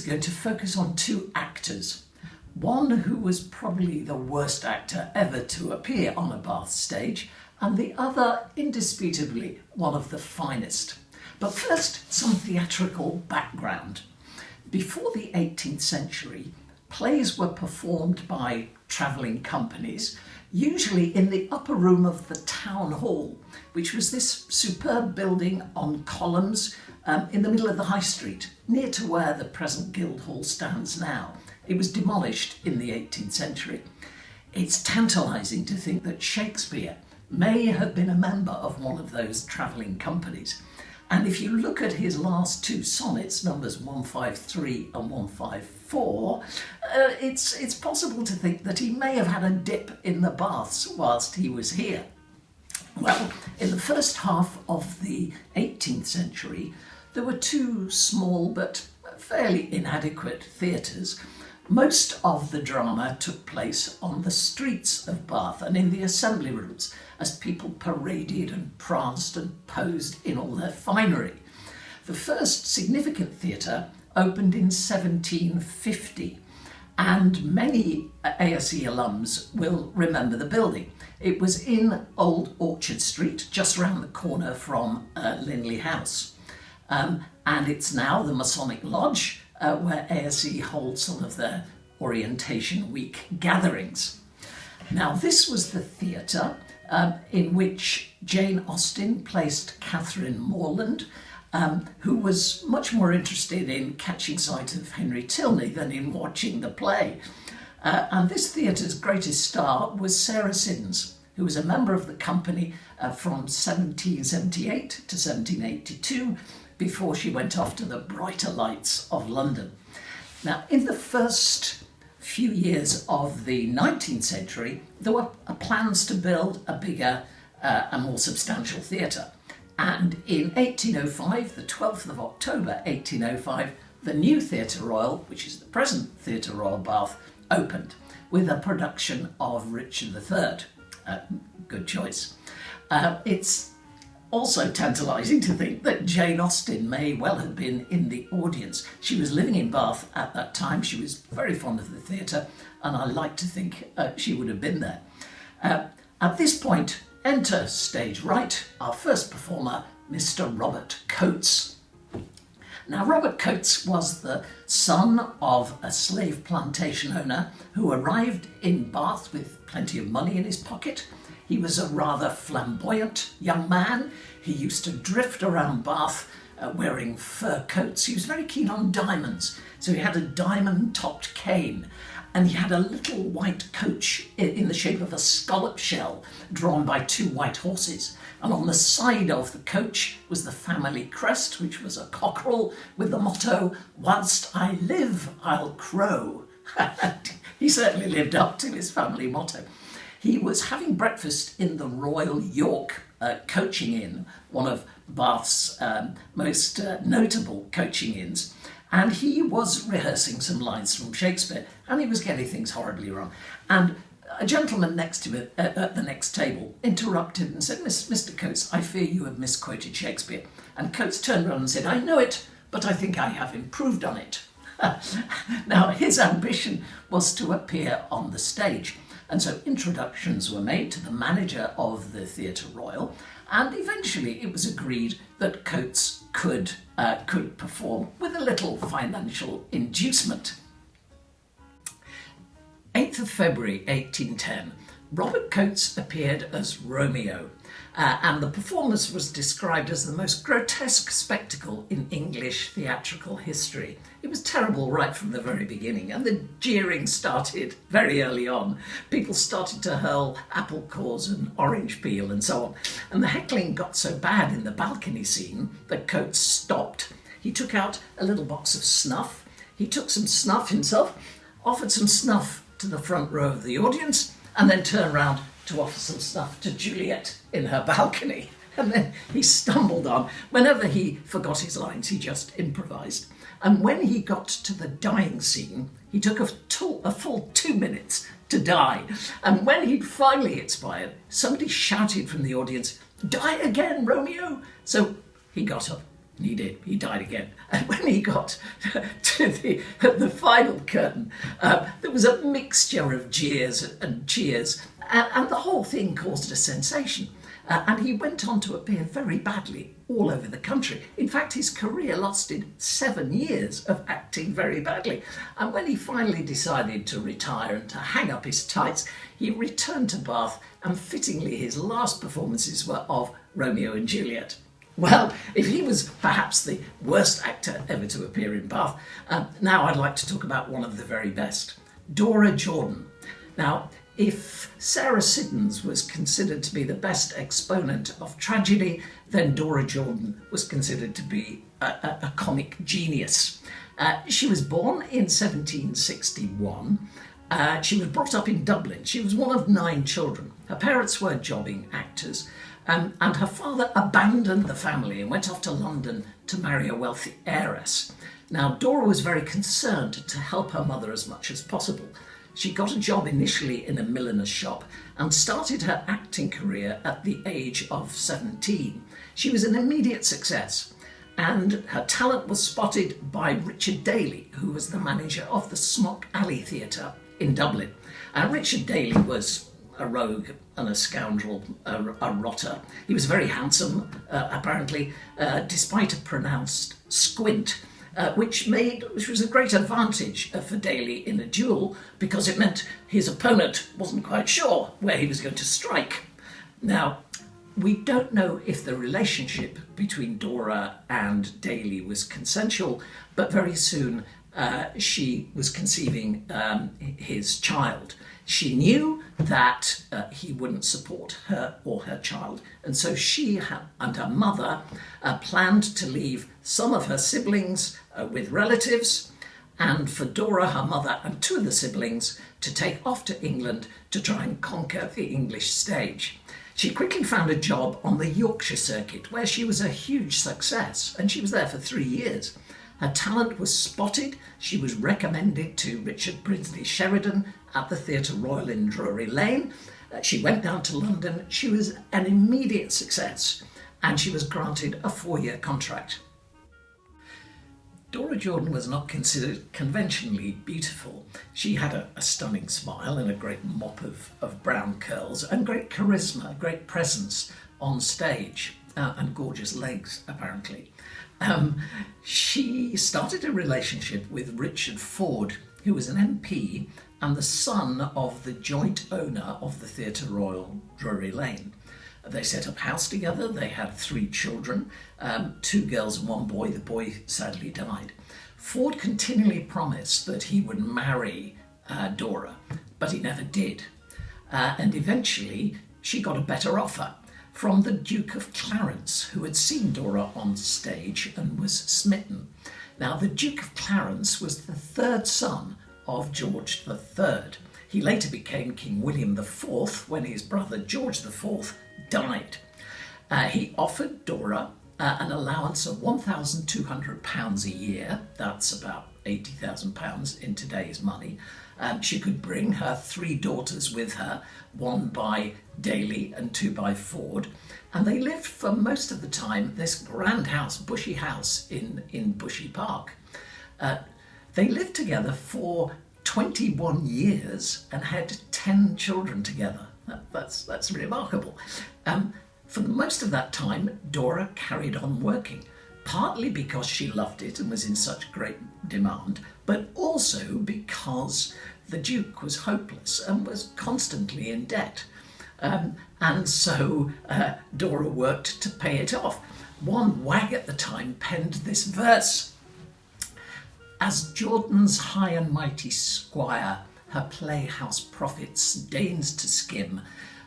going to focus on two actors. One who was probably the worst actor ever to appear on a Bath stage, and the other indisputably one of the finest. But first, some theatrical background. Before the 18th century, plays were performed by travelling companies, usually in the upper room of the town hall, which was this superb building on columns in the middle of the high street, near to where the present Guildhall stands now. It was demolished in the 18th century. It's tantalising to think that Shakespeare may have been a member of one of those travelling companies. And if you look at his last two sonnets, numbers 153 and 154, it's possible to think that he may have had a dip in the baths whilst he was here. Well, in the first half of the 18th century, there were two small but fairly inadequate theatres. Most of the drama took place on the streets of Bath and in the assembly rooms as people paraded and pranced and posed in all their finery. The first significant theatre opened in 1750, and many ASE alums will remember the building. It was in Old Orchard Street, just round the corner from Linley House. And it's now the Masonic Lodge, where ASE holds some of their Orientation Week gatherings. Now, this was the theatre in which Jane Austen placed Catherine Morland, who was much more interested in catching sight of Henry Tilney than in watching the play. And this theatre's greatest star was Sarah Siddons, who was a member of the company from 1778 to 1782, before she went off to the brighter lights of London. Now, in the first few years of the 19th century, there were plans to build a bigger and more substantial theatre. And in 1805, the 12th of October 1805, the new Theatre Royal, which is the present Theatre Royal Bath, opened with a production of Richard III. Good choice. It's also tantalising to think that Jane Austen may well have been in the audience. She was living in Bath at that time. She was very fond of the theatre, and I like to think she would have been there. At this point, enter stage right, our first performer, Mr Robert Coates. Now, Robert Coates was the son of a slave plantation owner who arrived in Bath with plenty of money in his pocket. He was a rather flamboyant young man. He used to drift around Bath wearing fur coats. He was very keen on diamonds, so he had a diamond-topped cane, and he had a little white coach in the shape of a scallop shell drawn by two white horses. And on the side of the coach was the family crest, which was a cockerel with the motto, "Whilst I live, I'll crow." He certainly lived up to his family motto. He was having breakfast in the Royal York coaching inn, one of Bath's most notable coaching inns, and he was rehearsing some lines from Shakespeare, and he was getting things horribly wrong. And a gentleman next to him at the next table interrupted and said, Mr Coates, I fear you have misquoted Shakespeare. And Coates turned around and said, I know it, but I think I have improved on it. Now, his ambition was to appear on the stage. And so introductions were made to the manager of the Theatre Royal, and eventually it was agreed that Coates could perform with a little financial inducement. 8th of February 1810, Robert Coates appeared as Romeo, and the performance was described as the most grotesque spectacle in English theatrical history. It was terrible right from the very beginning, and the jeering started very early on. People started to hurl apple cores and orange peel and so on, and the heckling got so bad in the balcony scene that Coates stopped. He took out a little box of snuff. He took some snuff himself, offered some snuff to the front row of the audience, and then turned round to offer some snuff to Juliet in her balcony. And then he stumbled on. Whenever he forgot his lines, he just improvised. And when he got to the dying scene, he took a full 2 minutes to die. And when he'd finally expired, somebody shouted from the audience, "Die again, Romeo!" So he got up He did. He died again. And when he got to the final curtain, there was a mixture of jeers and cheers, and the whole thing caused a sensation. And he went on to appear very badly all over the country. In fact, his career lasted 7 years of acting very badly. And when he finally decided to retire and to hang up his tights, he returned to Bath, and fittingly his last performances were of Romeo and Juliet. Well, if he was perhaps the worst actor ever to appear in Bath, now I'd like to talk about one of the very best, Dora Jordan. Now, if Sarah Siddons was considered to be the best exponent of tragedy, then Dora Jordan was considered to be a comic genius. She was born in 1761. She was brought up in Dublin. She was one of 9 children. Her parents were jobbing actors, and her father abandoned the family and went off to London to marry a wealthy heiress. Now, Dora was very concerned to help her mother as much as possible. She got a job initially in a milliner's shop and started her acting career at the age of 17. She was an immediate success, and her talent was spotted by Richard Daley, who was the manager of the Smock Alley Theatre in Dublin. Richard Daley was a rogue and a scoundrel, a rotter. He was very handsome, apparently, despite a pronounced squint, which was a great advantage for Daley in a duel, because it meant his opponent wasn't quite sure where he was going to strike. Now, we don't know if the relationship between Dora and Daley was consensual, but very soon she was conceiving his child. She knew that he wouldn't support her or her child, and so she and her mother planned to leave some of her siblings with relatives, and for Dora, her mother, and 2 of the siblings to take off to England to try and conquer the English stage. She quickly found a job on the Yorkshire circuit, where she was a huge success, and she was there for 3 years. Her talent was spotted. She was recommended to Richard Brinsley Sheridan at the Theatre Royal in Drury Lane. She went down to London. She was an immediate success, and she was granted a 4-year contract. Dora Jordan was not considered conventionally beautiful. She had a stunning smile and a great mop of brown curls and great charisma, great presence on stage, and gorgeous legs, apparently. She started a relationship with Richard Ford, who was an MP and the son of the joint owner of the Theatre Royal, Drury Lane. They set up house together. They had 3 children, 2 girls and 1 boy. The boy sadly died. Ford continually promised that he would marry Dora, but he never did. And eventually she got a better offer from the Duke of Clarence, who had seen Dora on stage and was smitten. Now, the Duke of Clarence was the 3rd son of George III. He later became King William IV when his brother George IV died. He offered Dora an allowance of £1,200 a year. That's about £80,000 in today's money. She could bring her 3 daughters with her, 1 by Daley and 2 by Ford, and they lived for most of the time this grand house, Bushy House in Bushy Park. They lived together for 21 years and had 10 children together. That's remarkable. For most of that time, Dora carried on working, partly because she loved it and was in such great demand, but also because the Duke was hopeless and was constantly in debt. And so Dora worked to pay it off. One wag at the time penned this verse: "As Jordan's high and mighty squire her playhouse profits deigns to skim,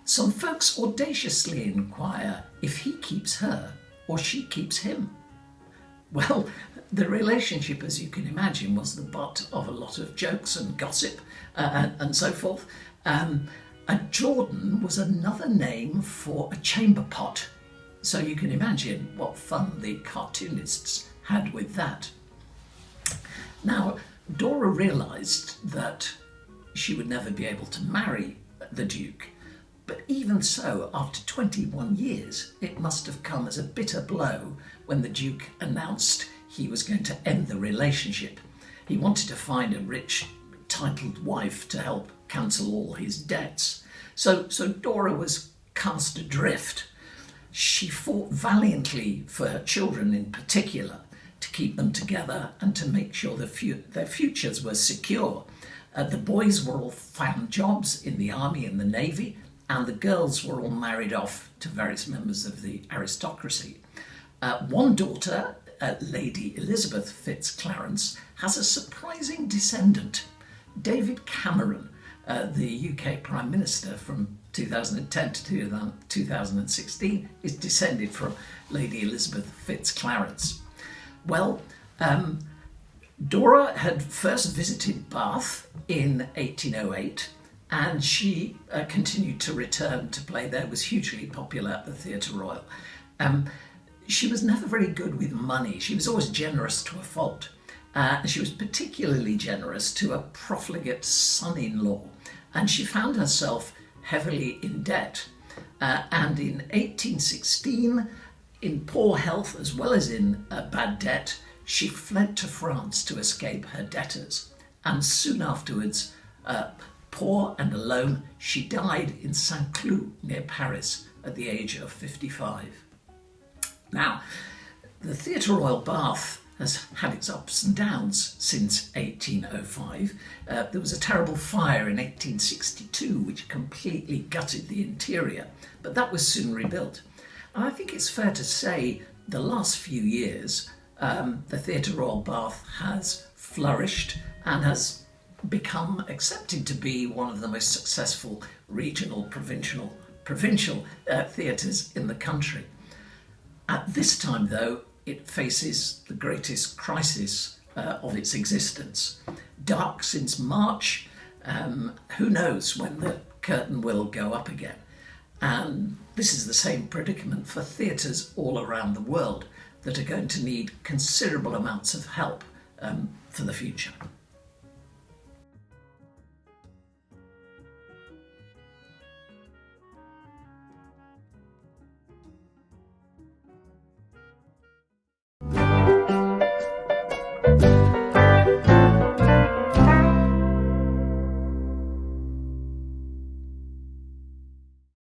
some folks audaciously inquire if he keeps her or she keeps him." Well, the relationship, as you can imagine, was the butt of a lot of jokes and gossip and so forth. A Jordan was another name for a chamber pot, so you can imagine what fun the cartoonists had with that. Now, Dora realised that she would never be able to marry the Duke, but even so, after 21 years, it must have come as a bitter blow when the Duke announced he was going to end the relationship. He wanted to find a rich, titled wife to help cancel all his debts. So Dora was cast adrift. She fought valiantly for her children in particular, to keep them together and to make sure their futures were secure. The boys were all found jobs in the army and the navy, and the girls were all married off to various members of the aristocracy. One daughter, Lady Elizabeth Fitz-Clarence, has a surprising descendant. David Cameron, the UK Prime Minister from 2010 to 2016, is descended from Lady Elizabeth Fitz-Clarence. Well, Dora had first visited Bath in 1808, and she continued to return to play there, was hugely popular at the Theatre Royal. She was never very good with money. She was always generous to a fault. She was particularly generous to a profligate son-in-law, and she found herself heavily in debt. And in 1816, in poor health as well as in bad debt, she fled to France to escape her debtors. And soon afterwards, poor and alone, she died in Saint-Cloud near Paris at the age of 55. Now, the Theatre Royal Bath has had its ups and downs since 1805. There was a terrible fire in 1862 which completely gutted the interior, but that was soon rebuilt. And I think it's fair to say the last few years the Theatre Royal Bath has flourished and has become accepted to be one of the most successful regional, provincial theatres in the country. At this time, though, it faces the greatest crisis of its existence. Dark since March, who knows when the curtain will go up again. And this is the same predicament for theatres all around the world that are going to need considerable amounts of help for the future.